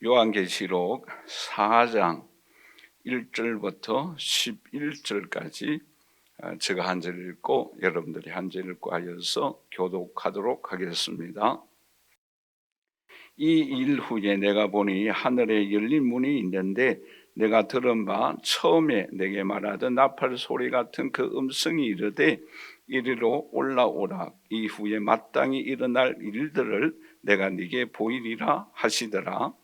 요한계시록 4장 1절부터 11절까지 제가 한 절 읽고 여러분들이 한 절 읽고 하여서 교독하도록 하겠습니다. 이 일 후에 내가 보니 하늘에 열린 문이 있는데 내가 들은 바 처음에 내게 말하던 나팔 소리 같은 그 음성이 이르되 이리로 올라오라. 이후에 마땅히 일어날 일들을 내가 네게 보이리라 하시더라.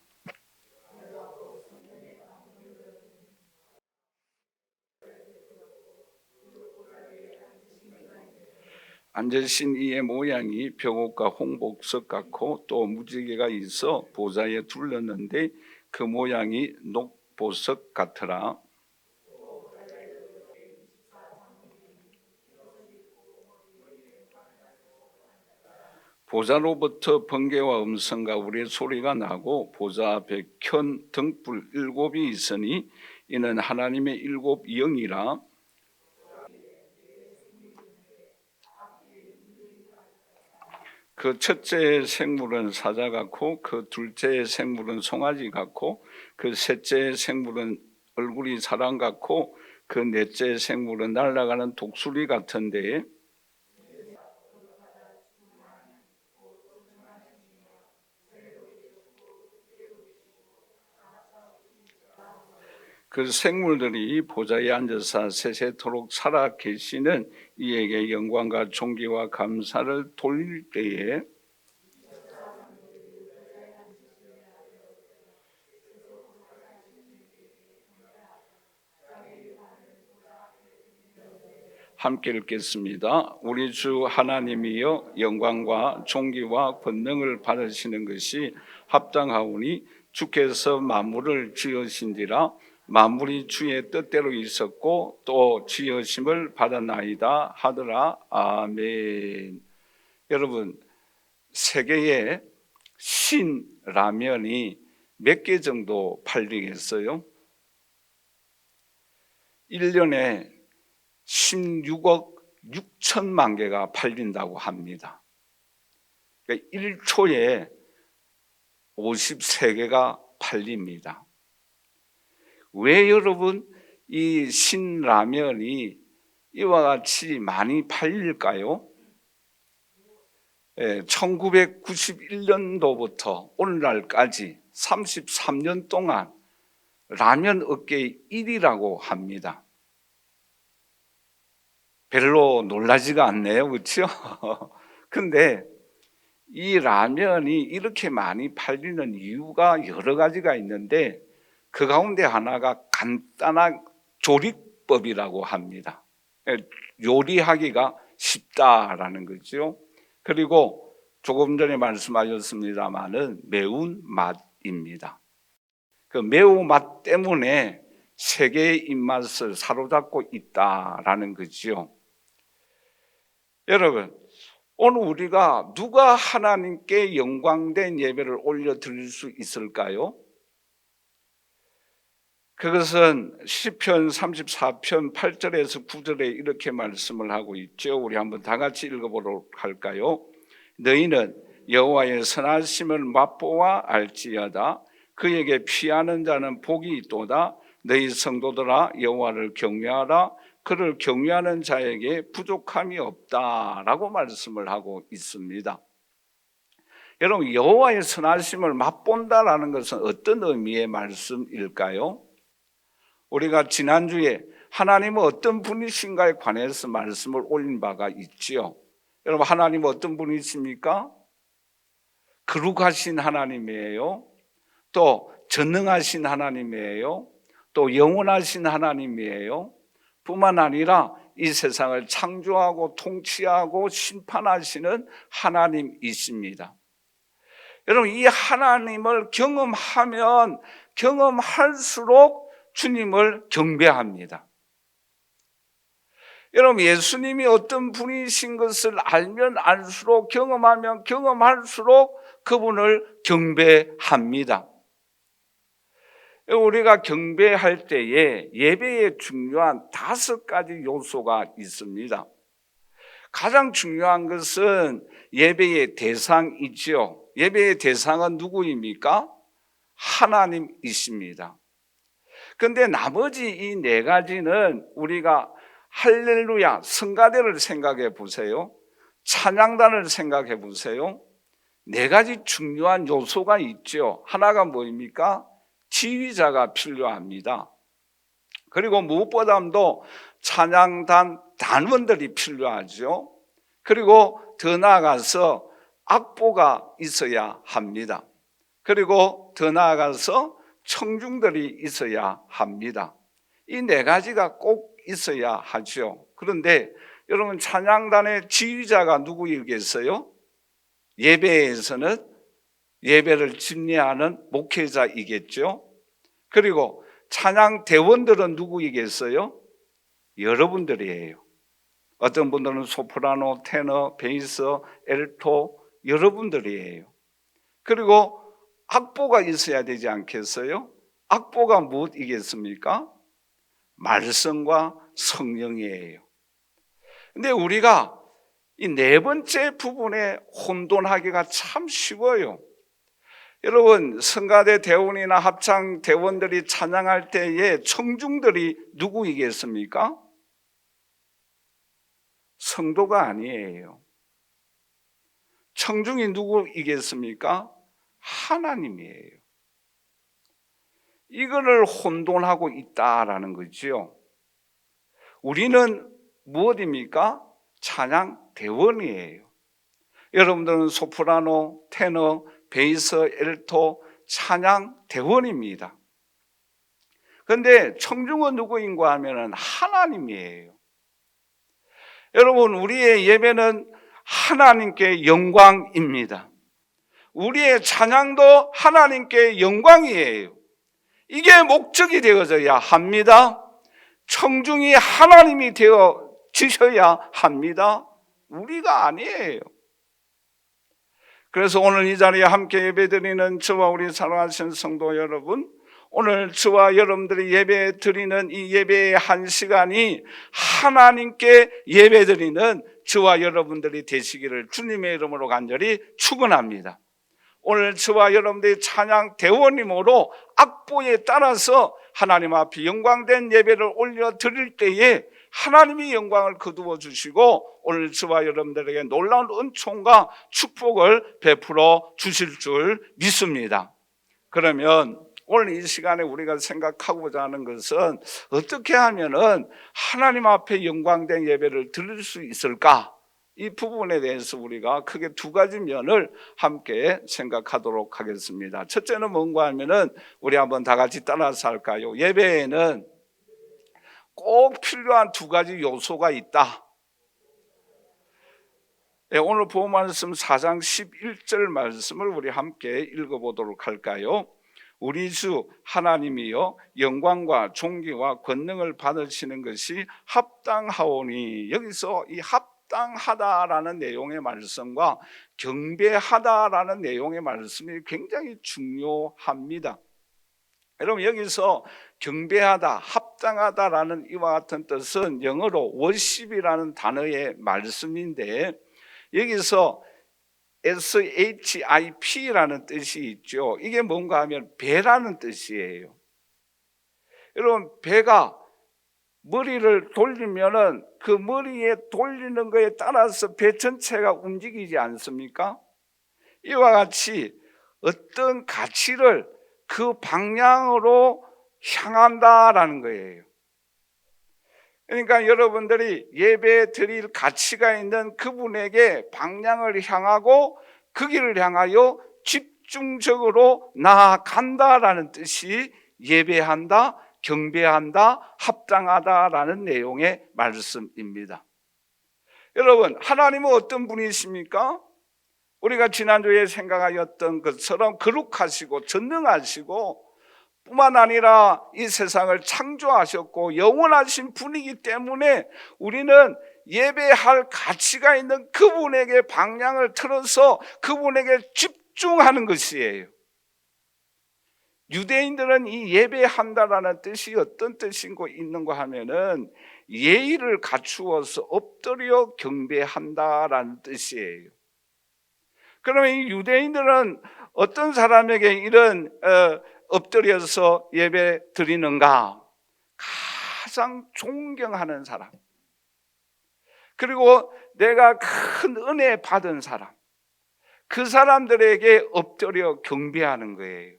앉으신 이의 모양이 벽옥과 홍복석 같고 또 무지개가 있어 보좌에 둘렀는데 그 모양이 녹보석 같더라. 보좌로부터 번개와 음성과 우리의 소리가 나고 보좌 앞에 켠 등불 7이 있으니 이는 하나님의 7 영이라. 그 첫째의 생물은 사자 같고 그 둘째의 생물은 송아지 같고 그 셋째의 생물은 얼굴이 사람 같고 그 넷째의 생물은 날아가는 독수리 같은데 그 생물들이 보좌에 앉아서 세세토록 살아 계시는 이에게 영광과 존귀와 감사를 돌릴 때에 함께 읽겠습니다. 우리 주 하나님이여 영광과 존귀와 권능을 받으시는 것이 합당하오니 주께서 만물을 지으신지라. 만물이 주의 뜻대로 있었고 또 지으심을 받았나이다 하더라. 아멘. 여러분, 세계에 신라면이 몇 개 정도 팔리겠어요? 1년에 16억 6천만 개가 팔린다고 합니다. 그러니까 1초에 53개가 팔립니다. 왜 여러분 이 신라면이 이와 같이 많이 팔릴까요? 1991년도부터 오늘날까지 33년 동안 라면 업계의 1위라고 합니다. 별로 놀라지가 않네요, 그렇죠? 근데 이 라면이 이렇게 많이 팔리는 이유가 여러 가지가 있는데 그 가운데 하나가 간단한 조리법이라고 합니다. 요리하기가 쉽다라는 거죠. 그리고 조금 전에 말씀하셨습니다마는 매운 맛입니다. 그 매운맛 때문에 세계의 입맛을 사로잡고 있다라는 거죠. 여러분, 오늘 우리가 누가 하나님께 영광된 예배를 올려드릴 수 있을까요? 그것은 시편 34편 8절에서 9절에 이렇게 말씀을 하고 있죠. 우리 한번 다 같이 읽어보도록 할까요? 너희는 여호와의 선하심을 맛보아 알지어다. 그에게 피하는 자는 복이 있도다. 너희 성도들아 여호와를 경외하라. 그를 경외하는 자에게 부족함이 없다라고 말씀을 하고 있습니다. 여러분, 여호와의 선하심을 맛본다라는 것은 어떤 의미의 말씀일까요? 우리가 지난주에 하나님은 어떤 분이신가에 관해서 말씀을 올린 바가 있지요. 여러분, 하나님은 어떤 분이십니까? 거룩하신 하나님이에요. 또 전능하신 하나님이에요. 또 영원하신 하나님이에요. 뿐만 아니라 이 세상을 창조하고 통치하고 심판하시는 하나님이십니다. 여러분, 이 하나님을 경험하면 경험할수록 주님을 경배합니다. 여러분, 예수님이 어떤 분이신 것을 알면 알수록, 경험하면 경험할수록 그분을 경배합니다. 우리가 경배할 때에 예배에 중요한 5가지 요소가 있습니다. 가장 중요한 것은 예배의 대상이지요. 예배의 대상은 누구입니까? 하나님이십니다. 그런데 나머지 이 네 가지는 우리가 할렐루야, 성가대를 생각해 보세요. 찬양단을 생각해 보세요. 네 가지 중요한 요소가 있죠. 하나가 뭐입니까? 지휘자가 필요합니다. 그리고 무엇보다도 찬양단 단원들이 필요하죠. 그리고 더 나아가서 악보가 있어야 합니다. 그리고 더 나아가서 청중들이 있어야 합니다. 이 네 가지가 꼭 있어야 하죠. 그런데 여러분, 찬양단의 지휘자가 누구이겠어요? 예배에서는 예배를 진리하는 목회자이겠죠. 그리고 찬양 대원들은 누구이겠어요? 여러분들이에요. 어떤 분들은 소프라노, 테너, 베이스, 엘토, 여러분들이에요. 그리고 악보가 있어야 되지 않겠어요? 악보가 무엇이겠습니까? 말씀과 성령이에요. 근데 우리가 이 네 번째 부분에 혼돈하기가 참 쉬워요. 여러분, 성가대 대원이나 합창 대원들이 찬양할 때에 청중들이 누구이겠습니까? 성도가 아니에요. 청중이 누구이겠습니까? 하나님이에요. 이거를 혼돈하고 있다라는 거죠. 우리는 무엇입니까? 찬양 대원이에요. 여러분들은 소프라노, 테너, 베이스, 엘토, 찬양 대원입니다. 그런데 청중은 누구인가 하면 하나님이에요. 여러분, 우리의 예배는 하나님께 영광입니다. 우리의 찬양도 하나님께 영광이에요. 이게 목적이 되어져야 합니다. 청중이 하나님이 되어 지셔야 합니다. 우리가 아니에요. 그래서 오늘 이 자리에 함께 예배드리는 저와 우리 사랑하신 성도 여러분, 오늘 저와 여러분들이 예배 드리는 이 예배의 한 시간이 하나님께 예배 드리는 저와 여러분들이 되시기를 주님의 이름으로 간절히 축원합니다. 오늘 저와 여러분들의 찬양 대원님으로 악보에 따라서 하나님 앞에 영광된 예배를 올려 드릴 때에 하나님이 영광을 거두어 주시고 오늘 저와 여러분들에게 놀라운 은총과 축복을 베풀어 주실 줄 믿습니다. 그러면 오늘 이 시간에 우리가 생각하고자 하는 것은 어떻게 하면은 하나님 앞에 영광된 예배를 드릴 수 있을까? 이 부분에 대해서 우리가 크게 두 가지 면을 함께 생각하도록 하겠습니다. 첫째는 뭔가 하면은 우리 한번 다 같이 따라서 할까요? 예배에는 꼭 필요한 두 가지 요소가 있다. 네, 오늘 본 말씀 4장 11절 말씀을 우리 함께 읽어보도록 할까요? 우리 주 하나님이여 영광과 존귀와 권능을 받으시는 것이 합당하오니, 여기서 이 합당하다라는 내용의 말씀과 경배하다라는 내용의 말씀이 굉장히 중요합니다. 여러분, 여기서 경배하다, 합당하다라는 이와 같은 뜻은 영어로 worship이라는 단어의 말씀인데, 여기서 SHIP라는 뜻이 있죠. 이게 뭔가 하면 배라는 뜻이에요. 여러분, 배가 머리를 돌리면은 그 머리에 돌리는 거에 따라서 배 전체가 움직이지 않습니까? 이와 같이 어떤 가치를 그 방향으로 향한다라는 거예요. 그러니까 여러분들이 예배 드릴 가치가 있는 그분에게 방향을 향하고 그 길을 향하여 집중적으로 나아간다라는 뜻이 예배한다, 경배한다, 합당하다라는 내용의 말씀입니다. 여러분, 하나님은 어떤 분이십니까? 우리가 지난주에 생각하였던 것처럼 거룩하시고 전능하시고 뿐만 아니라 이 세상을 창조하셨고 영원하신 분이기 때문에 우리는 예배할 가치가 있는 그분에게 방향을 틀어서 그분에게 집중하는 것이에요. 유대인들은 이 예배한다라는 뜻이 어떤 뜻인고 있는가 하면은 예의를 갖추어서 엎드려 경배한다라는 뜻이에요. 그러면 이 유대인들은 어떤 사람에게 이런 엎드려서 예배 드리는가? 가장 존경하는 사람, 그리고 내가 큰 은혜 받은 사람, 그 사람들에게 엎드려 경배하는 거예요.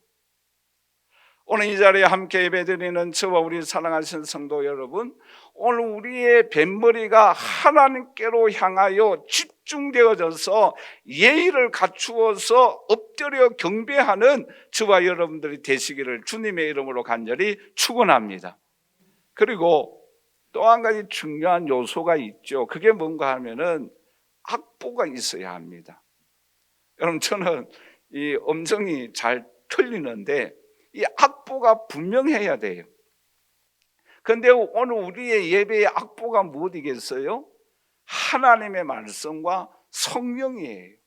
오늘 이 자리에 함께 예배드리는 저와 우리 사랑하신 성도 여러분, 오늘 우리의 뱃머리가 하나님께로 향하여 집중되어져서 예의를 갖추어서 엎드려 경배하는 저와 여러분들이 되시기를 주님의 이름으로 간절히 축원합니다. 그리고 또 한 가지 중요한 요소가 있죠. 그게 뭔가 하면은 악보가 있어야 합니다. 여러분, 저는 이 음성이 잘 틀리는데 이 악보가 분명해야 돼요. 그런데 오늘 우리의 예배의 악보가 무엇이겠어요? 하나님의 말씀과 성령이에요.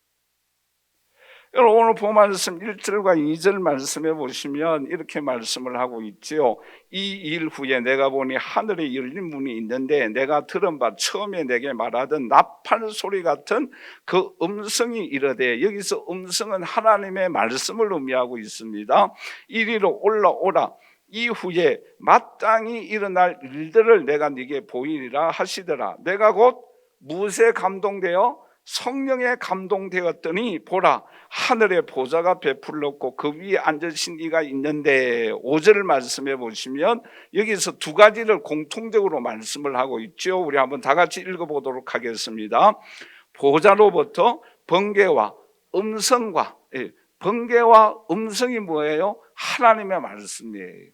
여러분, 오늘 본 말씀 1절과 2절 말씀해 보시면 이렇게 말씀을 하고 있지요. 이 일 후에 내가 보니 하늘에 열린 문이 있는데 내가 들은 바 처음에 내게 말하던 나팔 소리 같은 그 음성이 이르되, 여기서 음성은 하나님의 말씀을 의미하고 있습니다. 이리로 올라오라. 이후에 마땅히 일어날 일들을 내가 네게 보이리라 하시더라. 내가 곧 무엇에 감동되어? 성령에 감동되었더니 보라, 하늘의 보좌가 베풀렸고 그 위에 앉으신 이가 있는데, 5절 말씀해 보시면 여기서 두 가지를 공통적으로 말씀을 하고 있죠. 우리 한번 다 같이 읽어보도록 하겠습니다. 보좌로부터 번개와 음성과, 번개와 음성이 뭐예요? 하나님의 말씀이에요.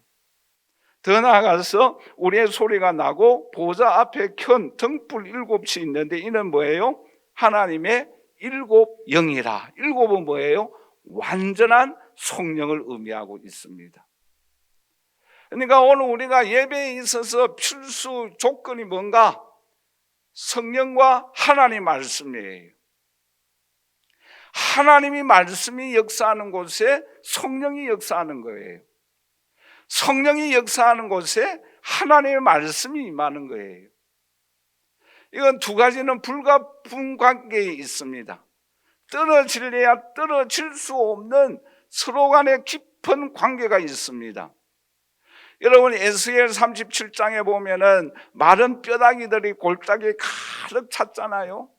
더 나아가서 우리의 소리가 나고 보좌 앞에 켠 등불 7이 있는데 이는 뭐예요? 하나님의 7 영이라. 7은 뭐예요? 완전한 성령을 의미하고 있습니다. 그러니까 오늘 우리가 예배에 있어서 필수 조건이 뭔가? 성령과 하나님 말씀이에요. 하나님이 말씀이 역사하는 곳에 성령이 역사하는 거예요. 성령이 역사하는 곳에 하나님의 말씀이 임하는 거예요. 이건 두 가지는 불가분 관계에 있습니다. 떨어질래야 떨어질 수 없는 서로 간에 깊은 관계가 있습니다. 여러분, 에스겔 37장에 보면은 마른 뼈다귀들이 골짜기에 가득 찼잖아요.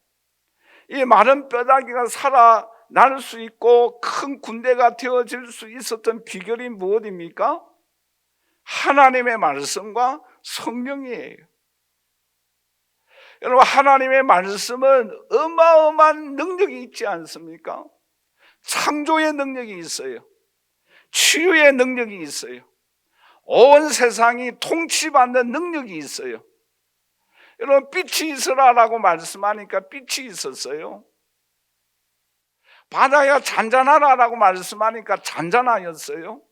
이 마른 뼈다귀가 살아날 수 있고 큰 군대가 되어질 수 있었던 비결이 무엇입니까? 하나님의 말씀과 성령이에요. 여러분, 하나님의 말씀은 어마어마한 능력이 있지 않습니까? 창조의 능력이 있어요. 치유의 능력이 있어요. 온 세상이 통치받는 능력이 있어요. 여러분, 빛이 있으라라고 말씀하니까 빛이 있었어요. 바다야 잔잔하라라고 말씀하니까 잔잔하였어요.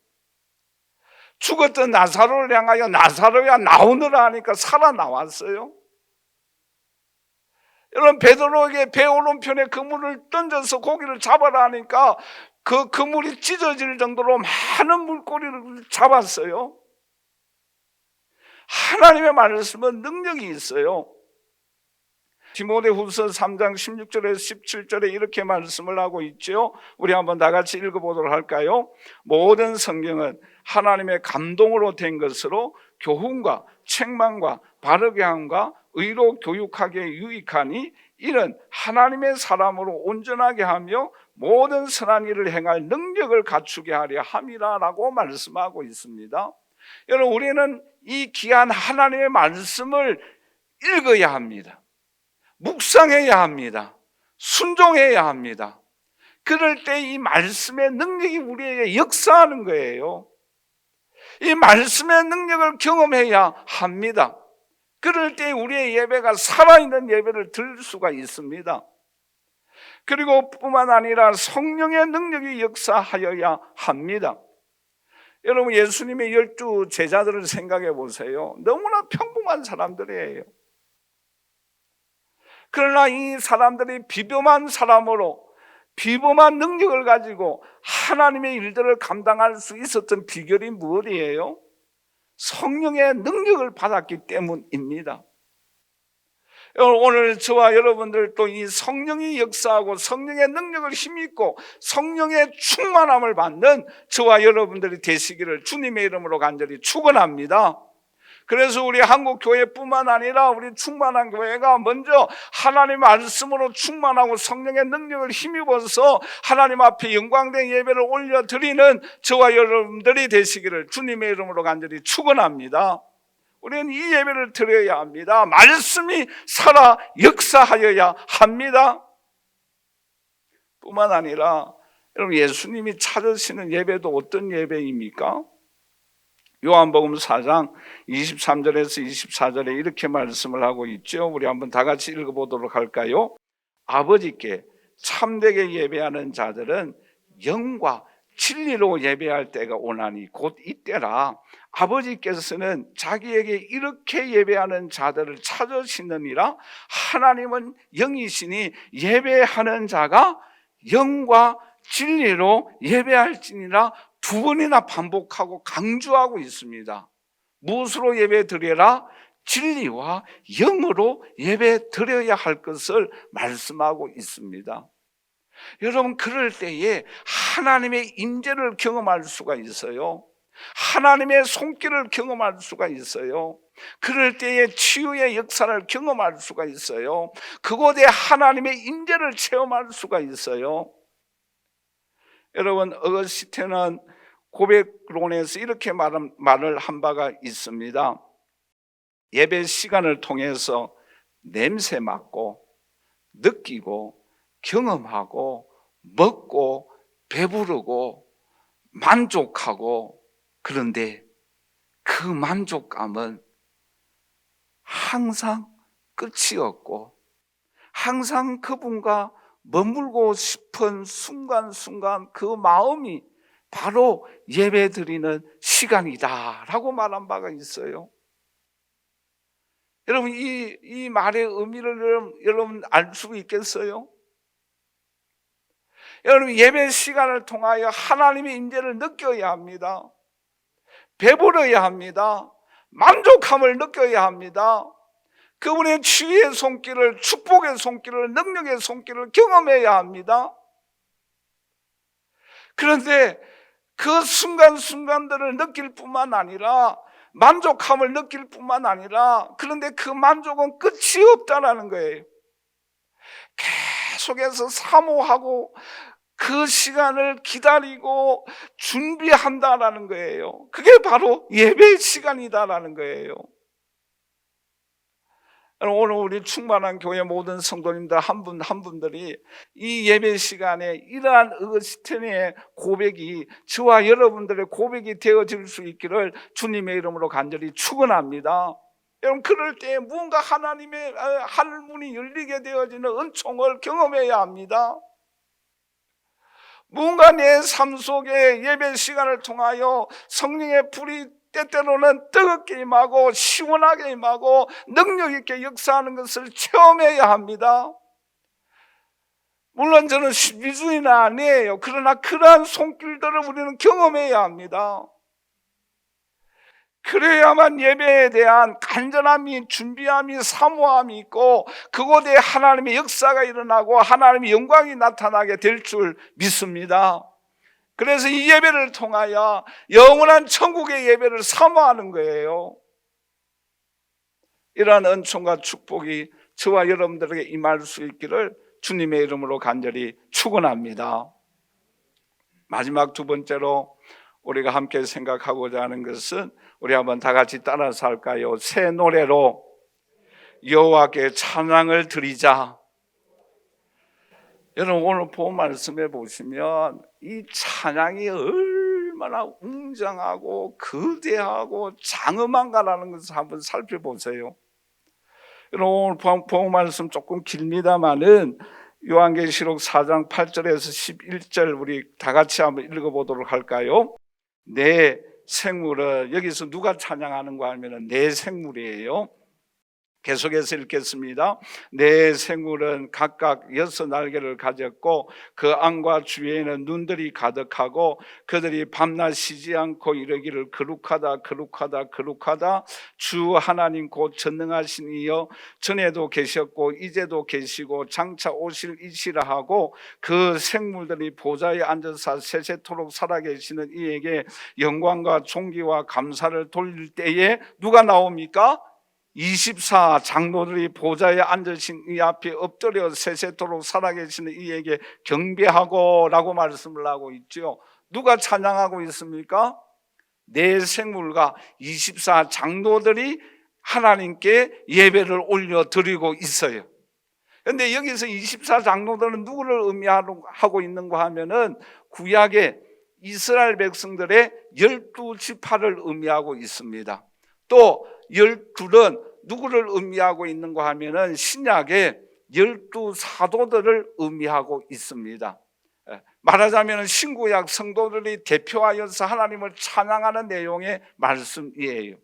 죽었던 나사로를 향하여 나사로야 나오너라 하니까 살아나왔어요. 여러분, 베드로에게 배 오른편에 그물을 던져서 고기를 잡아라 하니까 그 그물이 찢어질 정도로 많은 물고기를 잡았어요. 하나님의 말씀은 능력이 있어요. 디모데후서 3장 16절에서 17절에 이렇게 말씀을 하고 있죠. 우리 한번 다 같이 읽어보도록 할까요? 모든 성경은 하나님의 감동으로 된 것으로 교훈과 책망과 바르게 함과 의로 교육하기에 유익하니 이는 하나님의 사람으로 온전하게 하며 모든 선한 일을 행할 능력을 갖추게 하려 함이라라고 말씀하고 있습니다. 여러분, 우리는 이 귀한 하나님의 말씀을 읽어야 합니다. 묵상해야 합니다. 순종해야 합니다. 그럴 때 이 말씀의 능력이 우리에게 역사하는 거예요. 이 말씀의 능력을 경험해야 합니다. 그럴 때 우리의 예배가 살아있는 예배를 드릴 수가 있습니다. 그리고 뿐만 아니라 성령의 능력이 역사하여야 합니다. 여러분, 예수님의 12 제자들을 생각해 보세요. 너무나 평범한 사람들이에요. 그러나 이 사람들이 비범한 사람으로 비범한 능력을 가지고 하나님의 일들을 감당할 수 있었던 비결이 무엇이에요? 성령의 능력을 받았기 때문입니다. 오늘 저와 여러분들 또 이 성령이 역사하고 성령의 능력을 힘입고 성령의 충만함을 받는 저와 여러분들이 되시기를 주님의 이름으로 간절히 축원합니다. 그래서 우리 한국교회뿐만 아니라 우리 충만한 교회가 먼저 하나님 말씀으로 충만하고 성령의 능력을 힘입어서 하나님 앞에 영광된 예배를 올려드리는 저와 여러분들이 되시기를 주님의 이름으로 간절히 축원합니다. 우리는 이 예배를 드려야 합니다. 말씀이 살아 역사하여야 합니다. 뿐만 아니라 여러분, 예수님이 찾으시는 예배도 어떤 예배입니까? 요한복음 4장 23절에서 24절에 이렇게 말씀을 하고 있죠. 우리 한번 다 같이 읽어보도록 할까요? 아버지께 참되게 예배하는 자들은 영과 진리로 예배할 때가 오나니 곧 이때라. 아버지께서는 자기에게 이렇게 예배하는 자들을 찾으시느니라. 하나님은 영이시니 예배하는 자가 영과 진리로 예배할지니라. 두 번이나 반복하고 강조하고 있습니다. 무엇으로 예배 드려라? 진리와 영으로 예배 드려야 할 것을 말씀하고 있습니다. 여러분, 그럴 때에 하나님의 임재를 경험할 수가 있어요. 하나님의 손길을 경험할 수가 있어요. 그럴 때에 치유의 역사를 경험할 수가 있어요. 그곳에 하나님의 임재를 체험할 수가 있어요. 여러분, 어거스틴은 고백론에서 이렇게 말을 한 바가 있습니다. 예배 시간을 통해서 냄새 맡고 느끼고 경험하고 먹고 배부르고 만족하고, 그런데 그 만족감은 항상 끝이 없고 항상 그분과 머물고 싶은 순간순간 그 마음이 바로 예배 드리는 시간이다라고 말한 바가 있어요. 여러분, 이 말의 의미를 여러분 알 수 있겠어요? 여러분, 예배 시간을 통하여 하나님의 임재를 느껴야 합니다. 배부러야 합니다. 만족함을 느껴야 합니다. 그분의 치유의 손길을, 축복의 손길을, 능력의 손길을 경험해야 합니다. 그런데 그 순간순간들을 느낄 뿐만 아니라, 만족함을 느낄 뿐만 아니라, 그런데 그 만족은 끝이 없다라는 거예요. 계속해서 사모하고 그 시간을 기다리고 준비한다라는 거예요. 그게 바로 예배 시간이다라는 거예요. 오늘 우리 충만한 교회 모든 성도님들 한 분 한 분들이 이 예배 시간에 이러한 어거스틴의 고백이 저와 여러분들의 고백이 되어질 수 있기를 주님의 이름으로 간절히 축원합니다. 여러분, 그럴 때 무언가 하나님의 하늘문이 열리게 되어지는 은총을 경험해야 합니다. 무언가 내 삶 속에 예배 시간을 통하여 성령의 불이 때때로는 뜨겁게 임하고 시원하게 임하고 능력 있게 역사하는 것을 체험해야 합니다. 물론 저는 신비주의는 아니에요. 그러나 그러한 손길들을 우리는 경험해야 합니다. 그래야만 예배에 대한 간절함이, 준비함이, 사모함이 있고 그곳에 하나님의 역사가 일어나고 하나님의 영광이 나타나게 될 줄 믿습니다. 그래서 이 예배를 통하여 영원한 천국의 예배를 사모하는 거예요. 이러한 은총과 축복이 저와 여러분들에게 임할 수 있기를 주님의 이름으로 간절히 축원합니다. 마지막 두 번째로 우리가 함께 생각하고자 하는 것은, 우리 한번 다 같이 따라서 할까요? 새 노래로 여호와께 찬양을 드리자. 여러분, 오늘 본 말씀에 보시면 이 찬양이 얼마나 웅장하고 거대하고 장엄한가라는 것을 한번 살펴보세요. 여러분, 오늘 본 말씀 조금 길입니다만은 요한계시록 4장 8절에서 11절 우리 다 같이 한번 읽어보도록 할까요? 내 생물은, 여기서 누가 찬양하는 거 하면 내 생물이에요. 계속해서 읽겠습니다. 네 생물은 각각 6날개를 가졌고 그 안과 주위에는 눈들이 가득하고 그들이 밤낮 쉬지 않고 이르기를 거룩하다 거룩하다 거룩하다 주 하나님 곧 전능하신 이여 전에도 계셨고 이제도 계시고 장차 오실 이시라 하고 그 생물들이 보좌에 앉아서 세세토록 살아계시는 이에게 영광과 존귀와 감사를 돌릴 때에 누가 나옵니까? 24 장로들이 보좌에 앉으신 이 앞에 엎드려 세세토록 살아계시는 이에게 경배하고 라고 말씀을 하고 있죠. 누가 찬양하고 있습니까? 네 생물과 24 장로들이 하나님께 예배를 올려드리고 있어요. 그런데 여기서 24 장로들은 누구를 의미하고 있는가 하면은 구약의 이스라엘 백성들의 12지파를 의미하고 있습니다. 또 12는 누구를 의미하고 있는가 하면은 신약의 12사도들을 의미하고 있습니다. 말하자면 신구약 성도들이 대표하여서 하나님을 찬양하는 내용의 말씀이에요.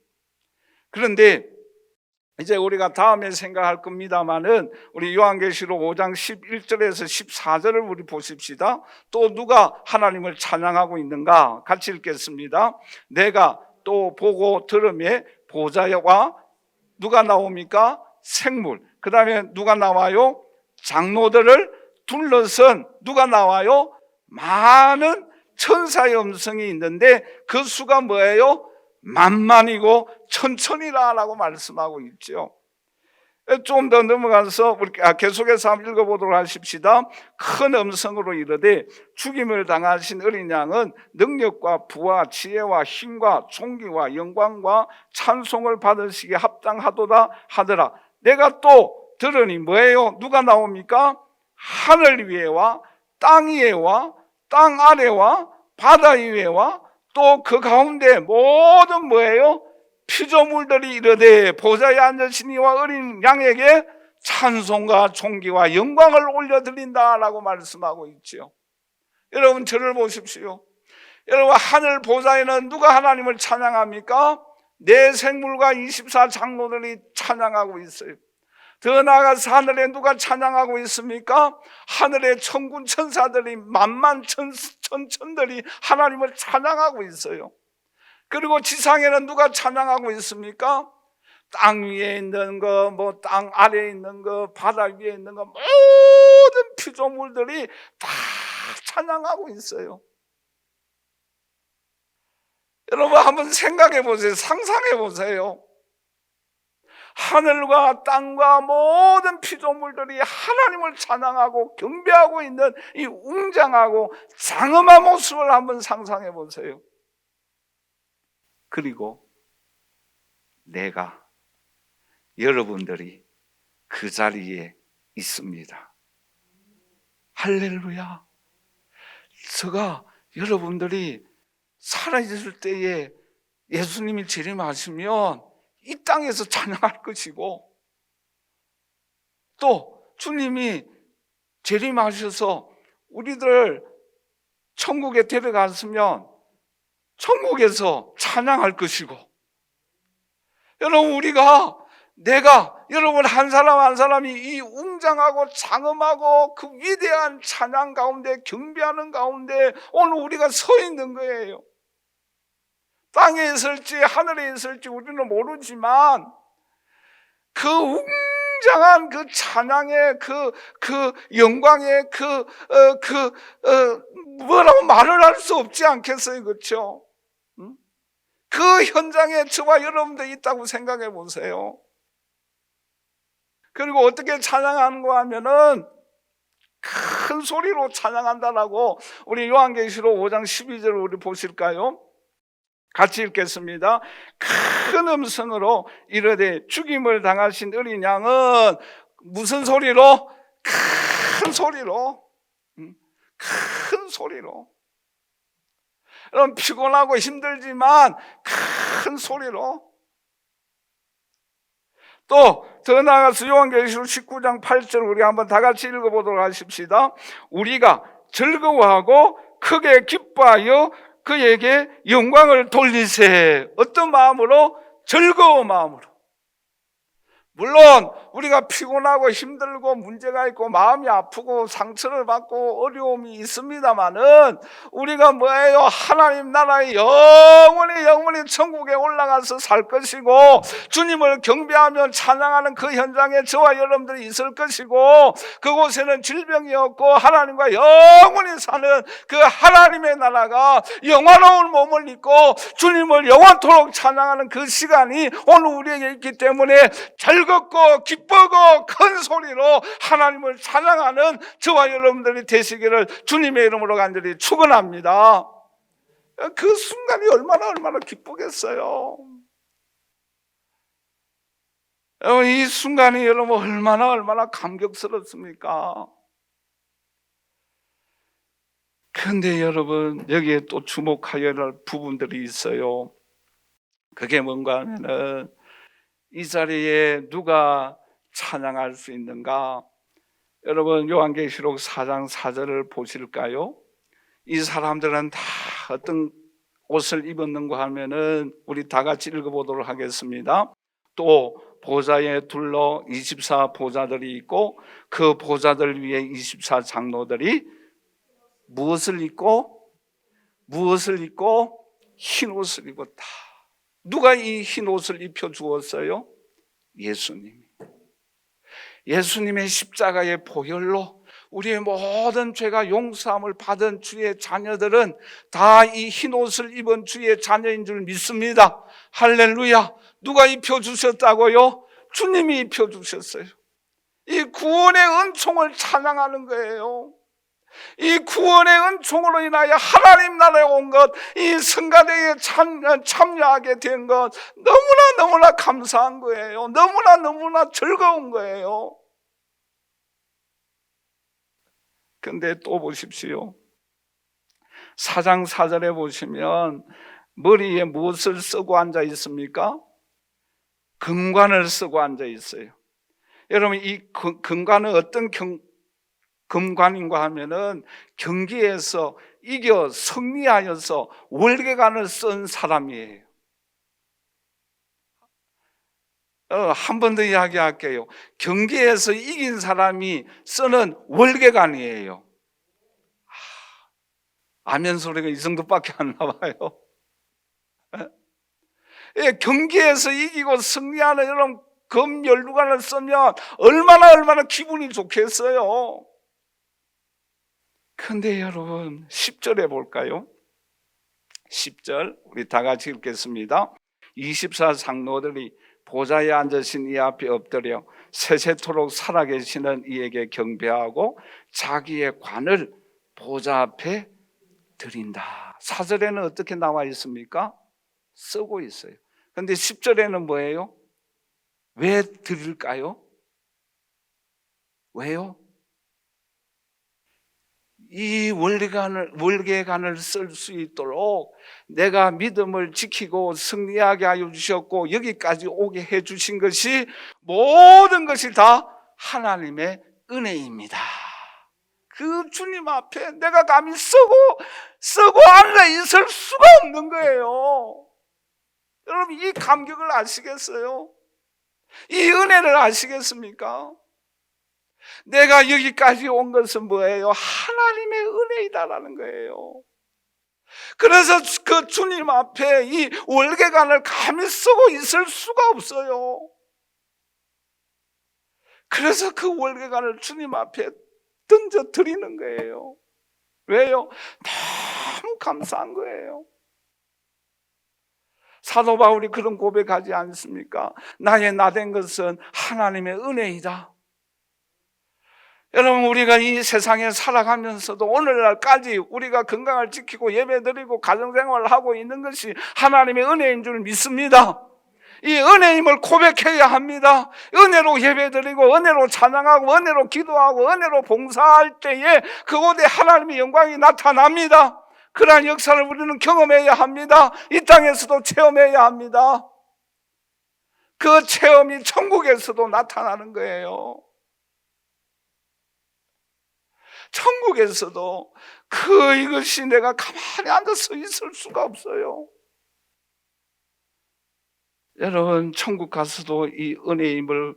그런데 이제 우리가 다음에 생각할 겁니다만은 우리 요한계시록 5장 11절에서 14절을 우리 보십시다. 또 누가 하나님을 찬양하고 있는가? 같이 읽겠습니다. 내가 또 보고 들으며 보좌와 누가 나옵니까? 생물. 그 다음에 누가 나와요? 장로들을 둘러선 누가 나와요? 많은 천사의 음성이 있는데 그 수가 뭐예요? 만만이고 천천이라 라고 말씀하고 있죠. 좀 더 넘어가서 우리 계속해서 한번 읽어보도록 하십시다. 큰 음성으로 이르되 죽임을 당하신 어린 양은 능력과 부와 지혜와 힘과 존귀와 영광과 찬송을 받으시기에 합당하도다 하더라. 내가 또 들으니 뭐예요? 누가 나옵니까? 하늘 위에와 땅 위에와 땅 아래와 바다 위에와 또 그 가운데 모든 뭐예요? 피조물들이 이르되 보좌에 앉으신 이와 어린 양에게 찬송과 존귀와 영광을 올려드린다라고 말씀하고 있죠. 여러분 저를 보십시오. 여러분 하늘 보좌에는 누가 하나님을 찬양합니까? 네 생물과 24 장로들이 찬양하고 있어요. 더 나아가서 하늘에 누가 찬양하고 있습니까? 하늘의 천군 천사들이 만만 천천들이 하나님을 찬양하고 있어요. 그리고 지상에는 누가 찬양하고 있습니까? 땅 위에 있는 거, 뭐 땅 아래에 있는 거, 바다 위에 있는 거 모든 피조물들이 다 찬양하고 있어요. 여러분 한번 생각해 보세요. 상상해 보세요. 하늘과 땅과 모든 피조물들이 하나님을 찬양하고 경배하고 있는 이 웅장하고 장엄한 모습을 한번 상상해 보세요. 그리고 내가 여러분들이 그 자리에 있습니다. 할렐루야. 제가 여러분들이 살아있을 때에 예수님이 재림하시면 이 땅에서 찬양할 것이고 또 주님이 재림하셔서 우리들 천국에 데려갔으면 천국에서 찬양할 것이고 여러분 내가 여러분 한 사람 한 사람이 이 웅장하고 장엄하고 그 위대한 찬양 가운데 경배하는 가운데 오늘 우리가 서 있는 거예요. 땅에 있을지 하늘에 있을지 우리는 모르지만 그 웅장한 그 찬양의 그 영광의 뭐라고 말을 할 수 없지 않겠어요, 그렇죠? 그 현장에 저와 여러분들 있다고 생각해 보세요. 그리고 어떻게 찬양하는가 하면은 큰 소리로 찬양한다라고 우리 요한계시록 5장 12절을 우리 보실까요? 같이 읽겠습니다. 큰 음성으로 이르되 죽임을 당하신 어린 양은 무슨 소리로? 큰 소리로. 큰 소리로. 여러분 피곤하고 힘들지만 큰 소리로. 또 더 나아가서 요한계시록 19장 8절 우리 한번 다 같이 읽어보도록 하십시다. 우리가 즐거워하고 크게 기뻐하여 그에게 영광을 돌리세. 어떤 마음으로? 즐거운 마음으로. 물론 우리가 피곤하고 힘들고 문제가 있고 마음이 아프고 상처를 받고 어려움이 있습니다마는 우리가 뭐예요? 하나님 나라에 영원히 천국에 올라가서 살 것이고 주님을 경배하며 찬양하는 그 현장에 저와 여러분들이 있을 것이고 그곳에는 질병이 없고 하나님과 영원히 사는 그 하나님의 나라가 영화로운 몸을 입고 주님을 영원토록 찬양하는 그 시간이 오늘 우리에게 있기 때문에 즐겁고 기쁘고 큰 소리로 하나님을 찬양하는 저와 여러분들이 되시기를 주님의 이름으로 간절히 축원합니다. 그 순간이 얼마나 기쁘겠어요. 이 순간이 여러분 얼마나 감격스럽습니까? 그런데 여러분 여기에 또 주목하여야 할 부분들이 있어요. 그게 뭔가 하면은 이 자리에 누가 찬양할 수 있는가? 여러분 요한계시록 4장 4절을 보실까요? 이 사람들은 다 어떤 옷을 입었는가 하면은 우리 다 같이 읽어보도록 하겠습니다. 또 보좌에 둘러 24 보좌들이 있고 그 보좌들 위에 24 장로들이 무엇을 입고 흰 옷을 입었다. 누가 이 흰 옷을 입혀 주었어요? 예수님의 십자가의 보혈로 우리의 모든 죄가 용서함을 받은 주의 자녀들은 다 이 흰 옷을 입은 주의 자녀인 줄 믿습니다. 할렐루야. 누가 입혀주셨다고요? 주님이 입혀주셨어요. 이 구원의 은총을 찬양하는 거예요. 이 구원의 은총으로 인하여 하나님 나라에 온 것, 이 성가대에 참여하게 된 것 너무나 감사한 거예요. 너무나 즐거운 거예요. 근데 또 보십시오. 4장 4절에 보시면 머리에 무엇을 쓰고 앉아 있습니까? 금관을 쓰고 앉아 있어요. 여러분 이 금관은 어떤 금관인가 하면은 경기에서 이겨 승리하여서 월계관을 쓴 사람이에요. 한 번 더 이야기할게요. 경기에서 이긴 사람이 쓰는 월계관이에요. 아멘 소리가 이 정도밖에 안 나와요. 경기에서 이기고 승리하는 이런 금연루관을 쓰면 얼마나 기분이 좋겠어요. 근데 여러분 10절에 볼까요? 10절 우리 다 같이 읽겠습니다. 24 장로들이 보좌에 앉으신 이 앞에 엎드려 세세토록 살아계시는 이에게 경배하고 자기의 관을 보좌 앞에 드린다. 4절에는 어떻게 나와 있습니까? 쓰고 있어요. 그런데 10절에는 뭐예요? 왜 드릴까요? 왜요? 이 월계관을 쓸 수 있도록 내가 믿음을 지키고 승리하게 하여 주셨고 여기까지 오게 해 주신 것이 모든 것이 다 하나님의 은혜입니다. 그 주님 앞에 내가 감히 쓰고 앉아 있을 수가 없는 거예요. 여러분 이 감격을 아시겠어요? 이 은혜를 아시겠습니까? 내가 여기까지 온 것은 뭐예요? 하나님의 은혜이다라는 거예요. 그래서 그 주님 앞에 이 월계관을 감히 쓰고 있을 수가 없어요. 그래서 그 월계관을 주님 앞에 던져 드리는 거예요. 왜요? 너무 감사한 거예요. 사도 바울이 그런 고백하지 않습니까? 나의 나된 것은 하나님의 은혜이다. 여러분 우리가 이 세상에 살아가면서도 오늘날까지 우리가 건강을 지키고 예배드리고 가정생활을 하고 있는 것이 하나님의 은혜인 줄 믿습니다. 이 은혜임을 고백해야 합니다. 은혜로 예배드리고 은혜로 찬양하고 은혜로 기도하고 은혜로 봉사할 때에 그곳에 하나님의 영광이 나타납니다. 그러한 역사를 우리는 경험해야 합니다. 이 땅에서도 체험해야 합니다. 그 체험이 천국에서도 나타나는 거예요. 천국에서도 이것이 내가 가만히 앉아서 있을 수가 없어요. 여러분 천국 가서도 이 은혜임을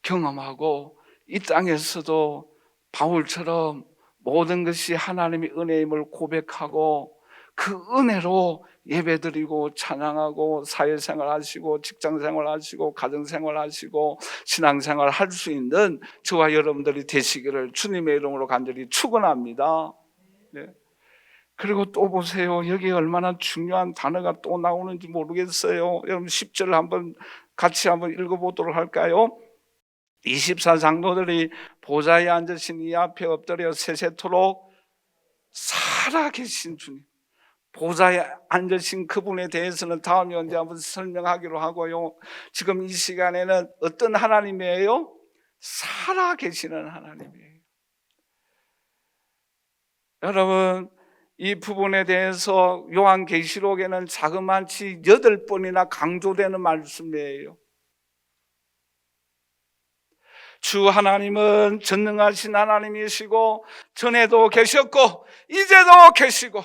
경험하고 이 땅에서도 바울처럼 모든 것이 하나님의 은혜임을 고백하고 그 은혜로 예배드리고 찬양하고 사회생활 하시고 직장생활 하시고 가정생활 하시고 신앙생활 할 수 있는 저와 여러분들이 되시기를 주님의 이름으로 간절히 축원합니다. 네. 그리고 또 보세요. 여기 얼마나 중요한 단어가 또 나오는지 모르겠어요. 여러분 10절 한번 같이 한번 읽어보도록 할까요? 24장로들이 보좌에 앉으신 이 앞에 엎드려 세세토록 살아계신 주님, 보좌에 앉으신 그분에 대해서는 다음에 언제 한번 설명하기로 하고요. 지금 이 시간에는 어떤 하나님이에요? 살아계시는 하나님이에요. 여러분, 이 부분에 대해서 요한계시록에는 자그마치 8번이나 강조되는 말씀이에요. 주 하나님은 전능하신 하나님이시고 전에도 계셨고 이제도 계시고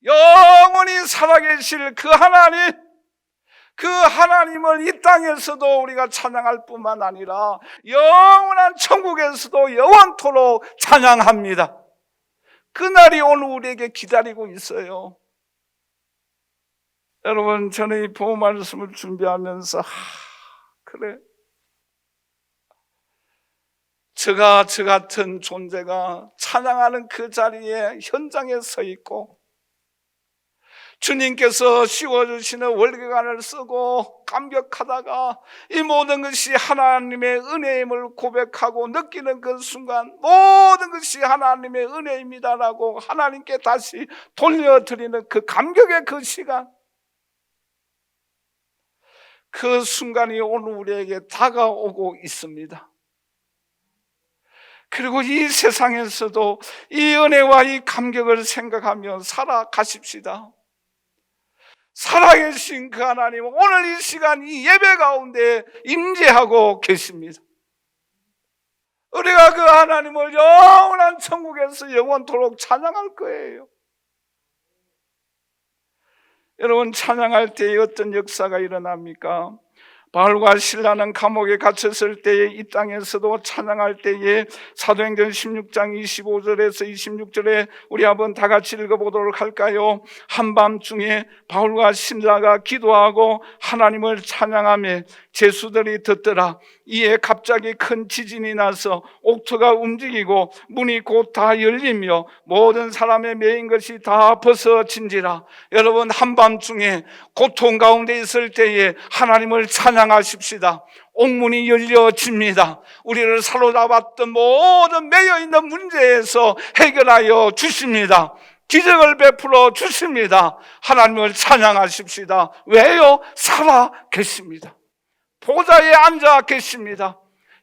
영원히 살아계실 그 하나님, 그 하나님을 이 땅에서도 우리가 찬양할 뿐만 아니라 영원한 천국에서도 영원토록 찬양합니다. 그날이 오늘 우리에게 기다리고 있어요. 여러분, 저는 이 복음 말씀을 준비하면서 그래, 저 같은 존재가 찬양하는 그 자리에 현장에 서 있고 주님께서 씌워주시는 월계관을 쓰고 감격하다가 이 모든 것이 하나님의 은혜임을 고백하고 느끼는 그 순간 모든 것이 하나님의 은혜입니다라고 하나님께 다시 돌려드리는 그 감격의 그 시간, 그 순간이 오늘 우리에게 다가오고 있습니다. 그리고 이 세상에서도 이 은혜와 이 감격을 생각하며 살아가십시다. 살아계신 그 하나님은 오늘 이 시간 이 예배 가운데 임재하고 계십니다. 우리가 그 하나님을 영원한 천국에서 영원토록 찬양할 거예요. 여러분, 찬양할 때에 어떤 역사가 일어납니까? 바울과 실라는 감옥에 갇혔을 때에 이 땅에서도 찬양할 때에 사도행전 16장 25절에서 26절에 우리 한번 다 같이 읽어보도록 할까요? 한밤중에 바울과 실라가 기도하고 하나님을 찬양하며 제수들이 듣더라. 이에 갑자기 큰 지진이 나서 옥토가 움직이고 문이 곧 다 열리며 모든 사람의 매인 것이 다 벗어진지라. 여러분, 한밤중에 고통 가운데 있을 때에 하나님을 찬양하십시다. 옥문이 열려집니다. 우리를 사로잡았던 모든 매여있는 문제에서 해결하여 주십니다. 기적을 베풀어 주십니다. 하나님을 찬양하십시다. 왜요? 살아 계십니다. 보좌에 앉아 계십니다.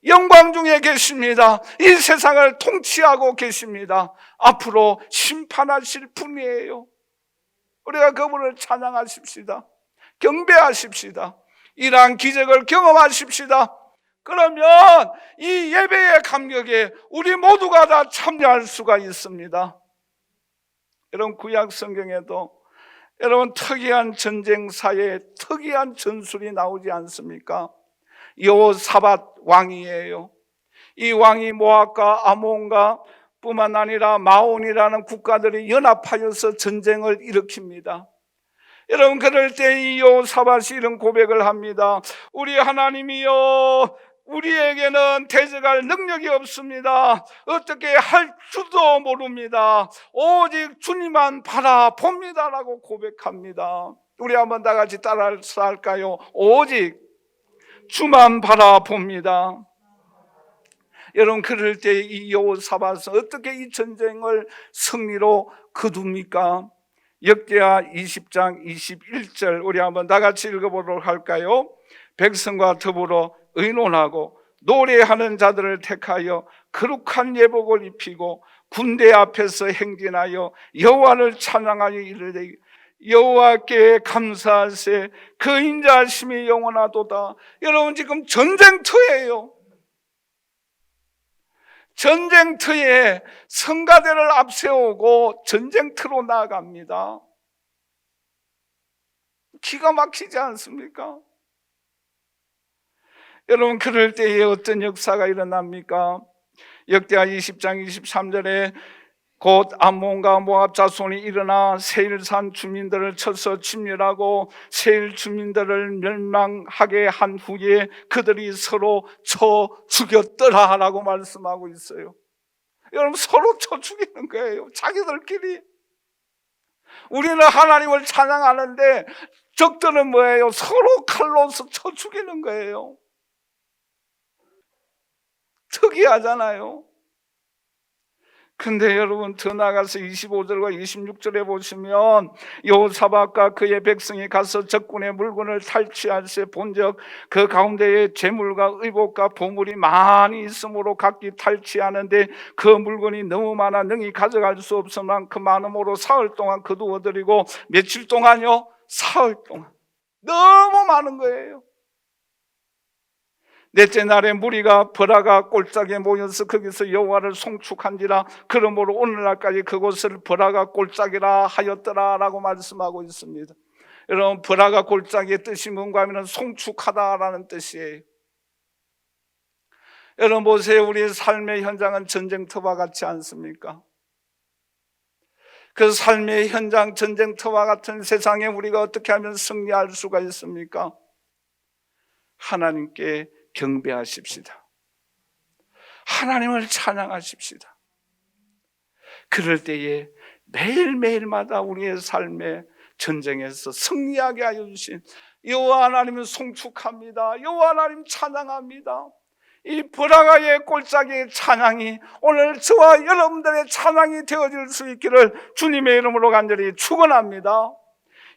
영광 중에 계십니다. 이 세상을 통치하고 계십니다. 앞으로 심판하실 분이에요. 우리가 그분을 찬양하십시다. 경배하십시다. 이러한 기적을 경험하십시다. 그러면 이 예배의 감격에 우리 모두가 다 참여할 수가 있습니다. 여러분, 구약 성경에도 여러분 특이한 전쟁사에 특이한 전술이 나오지 않습니까? 여호사밧 왕이에요. 이 왕이 모압과 아몬과 뿐만 아니라 마온이라는 국가들이 연합하여서 전쟁을 일으킵니다. 여러분, 그럴 때 이 여호사밧이 이런 고백을 합니다. 우리 하나님이여, 우리에게는 대적할 능력이 없습니다. 어떻게 할 줄도 모릅니다. 오직 주님만 바라봅니다라고 고백합니다. 우리 한번 다 같이 따라서 할까요? 오직 주만 바라봅니다. 여러분, 그럴 때 이 여호사밧은 어떻게 이 전쟁을 승리로 거둡니까? 역대하 20장 21절 우리 한번 다 같이 읽어보도록 할까요? 백성과 더불어 의논하고 노래하는 자들을 택하여 거룩한 예복을 입히고 군대 앞에서 행진하여 여호와를 찬양하여 이르되 여호와께 감사하세 그 인자하심이 영원하도다. 여러분, 지금 전쟁터예요. 전쟁터에 성가대를 앞세우고 전쟁터로 나아갑니다. 기가 막히지 않습니까? 여러분, 그럴 때에 어떤 역사가 일어납니까? 역대하 20장 23절에 곧 암몬과 모압 자손이 일어나 세일산 주민들을 쳐서 침멸하고 세일 주민들을 멸망하게 한 후에 그들이 서로 쳐 죽였더라라고 말씀하고 있어요. 여러분, 서로 쳐 죽이는 거예요. 자기들끼리. 우리는 하나님을 찬양하는데 적들은 뭐예요? 서로 칼로서 쳐 죽이는 거예요. 특이하잖아요. 근데 여러분, 더 나아가서 25절과 26절에 보시면 여호사밧과 그의 백성이 가서 적군의 물건을 탈취할세 본즉 그 가운데에 재물과 의복과 보물이 많이 있으므로 각기 탈취하는데 그 물건이 너무 많아 능히 가져갈 수 없을 만큼 많음으로 사흘 동안 거두어들이고 며칠 동안요? 사흘 동안. 너무 많은 거예요. 넷째 날에 무리가 버라가 골짜기에 모여서 거기서 여호와를 송축한지라 그러므로 오늘날까지 그곳을 버라가 골짜기라 하였더라라고 말씀하고 있습니다. 여러분, 버라가 골짜기의 뜻이 뭔가 하면 송축하다라는 뜻이에요. 여러분 보세요. 우리의 삶의 현장은 전쟁터와 같지 않습니까? 그 삶의 현장 전쟁터와 같은 세상에 우리가 어떻게 하면 승리할 수가 있습니까? 하나님께 경배하십시다. 하나님을 찬양하십시다. 그럴 때에 매일매일마다 우리의 삶의 전쟁에서 승리하게 하여 주신 여호와 하나님을 송축합니다. 여호와 하나님 찬양합니다. 이 브라가의 골짜기의 찬양이 오늘 저와 여러분들의 찬양이 되어질 수 있기를 주님의 이름으로 간절히 축원합니다.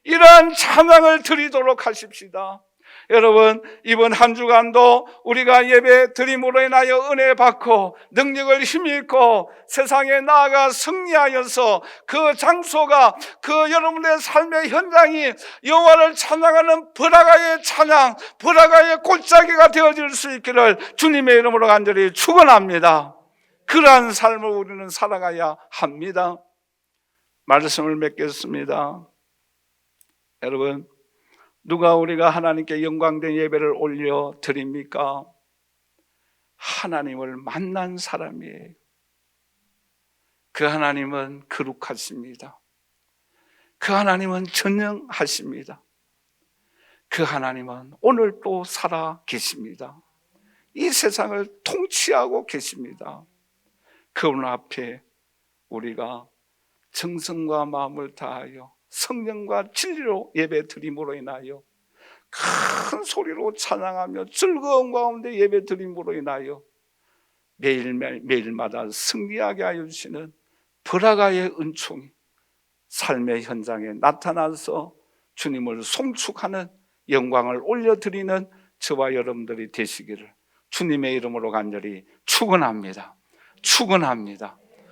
이러한 찬양을 드리도록 하십시다. 여러분, 이번 한 주간도 우리가 예배 드림으로 인하여 은혜 받고 능력을 힘입고 세상에 나아가 승리하여서 그 장소가 그 여러분의 삶의 현장이 여호와를 찬양하는 브라가의 찬양, 브라가의 골짜기가 되어질 수 있기를 주님의 이름으로 간절히 축원합니다. 그러한 삶을 우리는 살아가야 합니다. 말씀을 맺겠습니다. 여러분, 누가 우리가 하나님께 영광된 예배를 올려 드립니까? 하나님을 만난 사람이에요. 그 하나님은 거룩하십니다. 그 하나님은 전능하십니다. 그 하나님은 오늘도 살아 계십니다. 이 세상을 통치하고 계십니다. 그분 앞에 우리가 정성과 마음을 다하여 성령과 진리로 예배 드림으로 인하여 큰 소리로 찬양하며 즐거움 가운데 예배 드림으로 인하여 매일마다 승리하게 하여 주시는 브라가의 은총이 삶의 현장에 나타나서 주님을 송축하는 영광을 올려드리는 저와 여러분들이 되시기를 주님의 이름으로 간절히 축원합니다. 축원합니다.